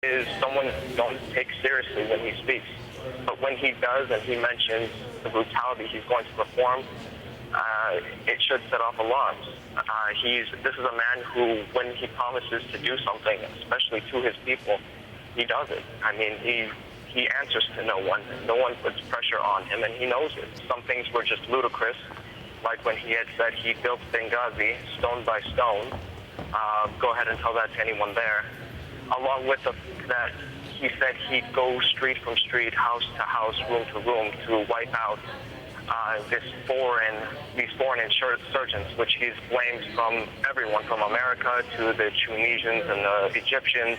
is someone you don't take seriously when he speaks. But when he does and he mentions the brutality he's going to perform, it should set off alarms. This is a man who, when he promises to do something, especially to his people, he does it. I mean, he answers to no one. No one puts pressure on him, and he knows it. Some things were just ludicrous, like when he had said he built Benghazi stone by stone. Go ahead and tell that to anyone there. Along with that, he said he'd go street from street, house to house, room to room to wipe out these foreign insurgents, which he's blamed from everyone, from America to the Tunisians and the Egyptians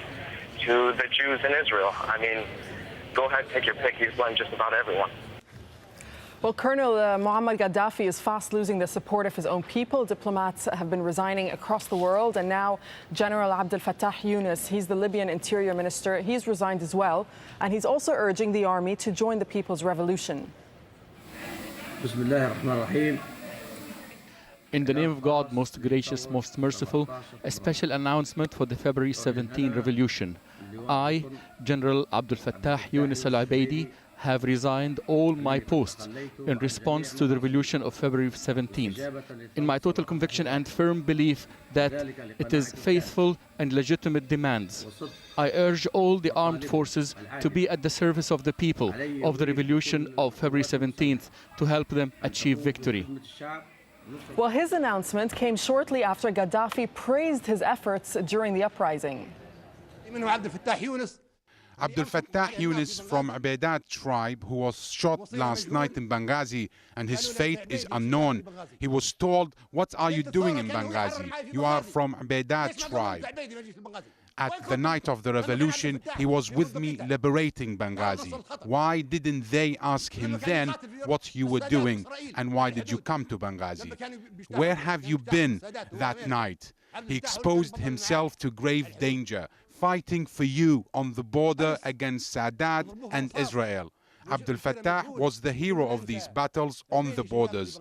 to the Jews in Israel. I mean, go ahead, take your pick. He's blamed just about everyone. Well, Colonel Muammar Gaddafi is fast losing the support of his own people. Diplomats have been resigning across the world, and now General Abdel Fattah Yunus, he's the Libyan Interior Minister, he's resigned as well, and he's also urging the army to join the People's Revolution. In the name of God, most gracious, most merciful, a special announcement for the February 17 revolution. I, General Abdel Fattah Yunus al-Abaidi, have resigned all my posts in response to the revolution of February 17th, in my total conviction and firm belief that it is faithful and legitimate demands. I urge all the armed forces to be at the service of the people of the revolution of February 17th to help them achieve victory. Well, his announcement came shortly after Gaddafi praised his efforts during the uprising. Abdel Fattah Yunus from Abadat tribe, who was shot last night in Benghazi, and his fate is unknown. He was told, "What are you doing in Benghazi? You are from Abadat tribe." At the night of the revolution, he was with me liberating Benghazi. Why didn't they ask him then what you were doing, and why did you come to Benghazi? Where have you been that night? He exposed himself to grave danger, fighting for you on the border against Sadat and Israel. Abdel Fattah was the hero of these battles on the borders.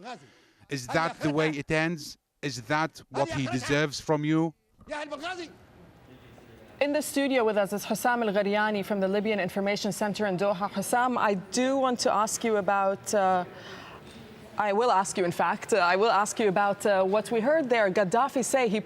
Is that the way it ends? Is that what he deserves from you? In the studio with us is Hussam Al-Ghariani from the Libyan Information Center in Doha. Hussam, I do want to ask you about, I will ask you about what we heard there. Gaddafi say he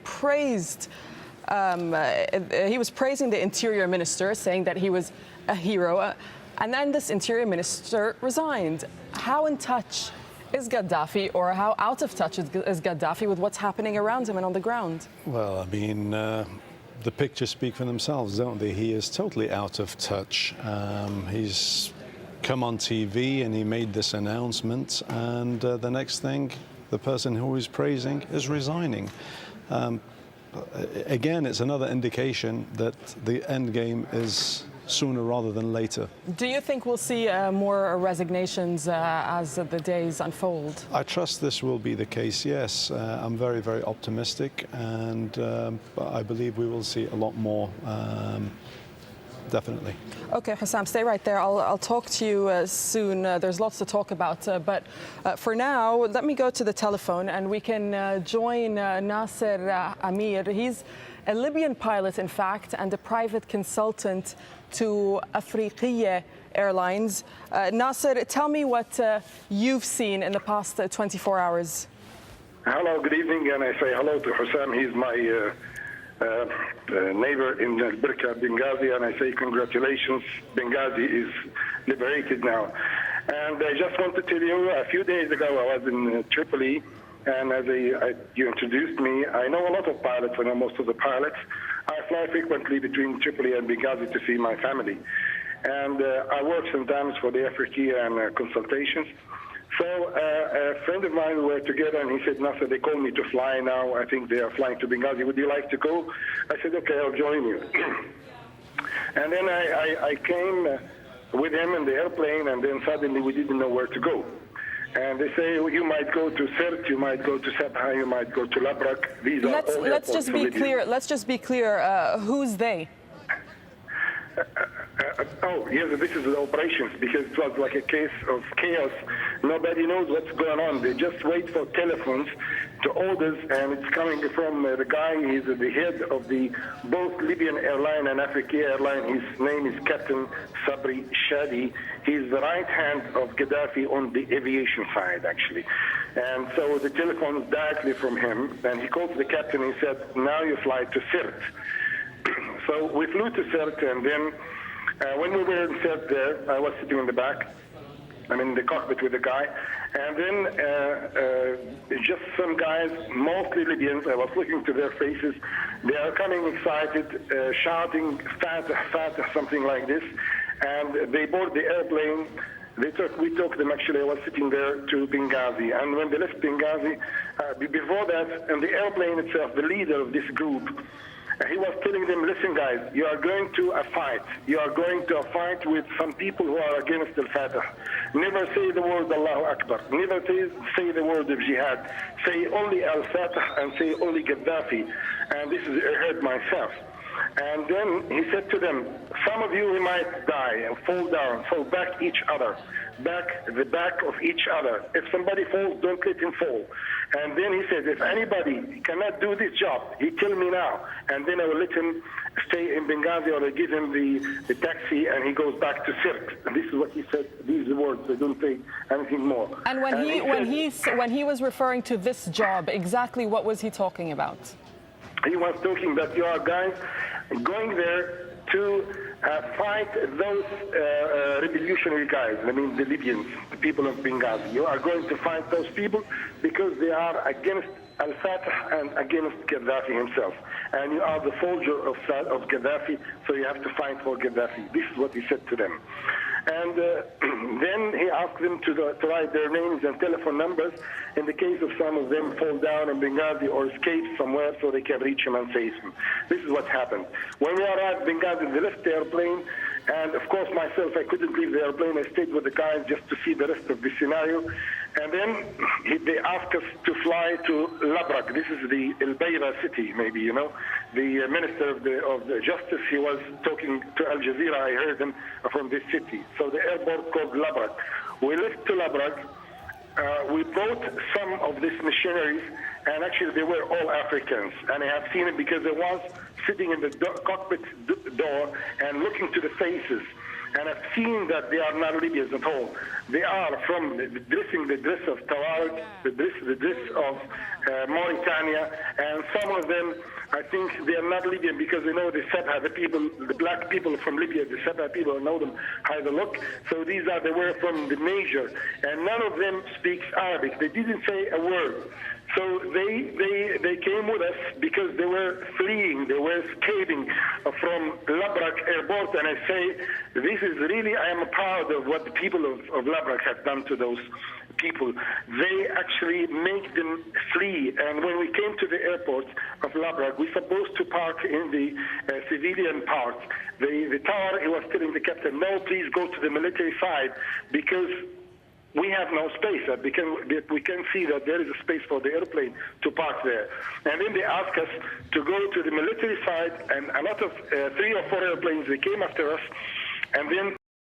was praising the Interior Minister, saying that he was a hero, and then this Interior Minister resigned. How in touch is Gaddafi, or how out of touch is Gaddafi with what's happening around him and on the ground? Well, I mean, the pictures speak for themselves, don't they? He is totally out of touch. He's come on TV and he made this announcement, and the next thing, the person who he's praising is resigning. Again, it's another indication that the end game is sooner rather than later. Do you think we'll see more resignations as the days unfold? I trust this will be the case, yes. I'm very, very optimistic, and I believe we will see a lot more, definitely. Okay, Hussam, stay right there. I'll talk to you soon. There's lots to talk about, but for now, let me go to the telephone and we can join Nasser Amir. He's a Libyan pilot, in fact, and a private consultant to Afriqiya Airlines. Nasser, tell me what you've seen in the past 24 hours. Hello, good evening, and I say hello to Hussam. He's my neighbor in Birka, Benghazi, and I say congratulations, Benghazi is liberated now. And I just want to tell you, a few days ago I was in Tripoli, and as you introduced me, I know a lot of pilots, I know most of the pilots. I fly frequently between Tripoli and Benghazi to see my family. And I work sometimes for the Afriqiya and consultations. So a friend of mine, we were together, and he said, Nasser, they call me to fly now. I think they are flying to Benghazi. Would you like to go? I said, okay, I'll join you. And then I came with him in the airplane, and then suddenly we didn't know where to go. And they say, well, you might go to Sirte, you might go to Sabha, you might go to Labrak. These are all let's just be clear. Let's just be clear. Who's they? Oh, yes, this is the operations, because it was like a case of chaos. Nobody knows what's going on. They just wait for telephones to orders, and it's coming from the guy. He's the head of the both Libyan airline and Africa airline. His name is Captain Sabri Shadi. He's the right hand of Gaddafi on the aviation side, actually. And so the telephone is directly from him, and he called the captain. He said, "Now you fly to Sirte." So we flew to Sirte, and then when we were in Sirte there, I was sitting in the back. I'm in the cockpit with the guy, and then just some guys, mostly Libyans, I was looking to their faces. They are coming excited, shouting, Fatah, Fatah, something like this, and they board the airplane. We took them, actually, I was sitting there, to Benghazi, and when they left Benghazi, before that, in the airplane itself, the leader of this group, he was telling them, "Listen, guys, you are going to a fight. You are going to a fight with some people who are against al-Fatah. Never say the word Allahu Akbar. Never say the word of jihad. Say only al-Fatah and say only Gaddafi." And this is, I heard myself. And then he said to them, "Some of you might die and fall down, fall back each other, the back of each other. If somebody falls, don't let him fall." And then he said, "If anybody cannot do this job, he tell me now, and then I will let him stay in Benghazi, or I give him the taxi, and he goes back to Sirte." And this is what he said. These are the words. I don't say anything more. And when he was referring to this job, exactly what was he talking about? He was talking that you are guys going there to fight those revolutionary guys. I mean, the Libyans, the people of Benghazi. You are going to fight those people because they are against al-Fatah and against Gaddafi himself. And you are the soldier of Gaddafi, so you have to fight for Gaddafi. This is what he said to them. And then he asked them to write their names and telephone numbers in the case of some of them fall down in Benghazi or escape somewhere, so they can reach him and save him. This is what happened. When we arrived in Benghazi, they left the airplane, and of course myself, I couldn't leave the airplane. I stayed with the guys just to see the rest of the scenario. And then they asked us to fly to Labrak. This is the El Beira city, maybe, you know. The minister of the justice, he was talking to AlJazeera. I heard him from this city. So the airport called Labrak. We left to Labrak. We brought some of these missionaries, and actually they were all Africans. And I have seen it because I was sitting in the cockpit door and looking to the faces. And I've seen that they are not Libyans at all. They are from the dress of Tawarik, the dress of Mauritania, and some of them, I think they are not Libyan because they know the Sabha, the black people from Libya, the Sabha people, know them how they look. So they were from the Niger, and none of them speaks Arabic. They didn't say a word. So they came with us because they were fleeing, they were escaping from Labrak airport, and I say, this is really, I am proud of what the people of Labrak have done to those people. They actually make them flee, and when we came to the airport of Labrak, we were supposed to park in the civilian part. The tower, he was telling the captain, "No, please go to the military side, because we have no space. We can see that there is a space for the airplane to park there." And then they asked us to go to the military side, and a lot of 3 or 4 airplanes, they came after us, and then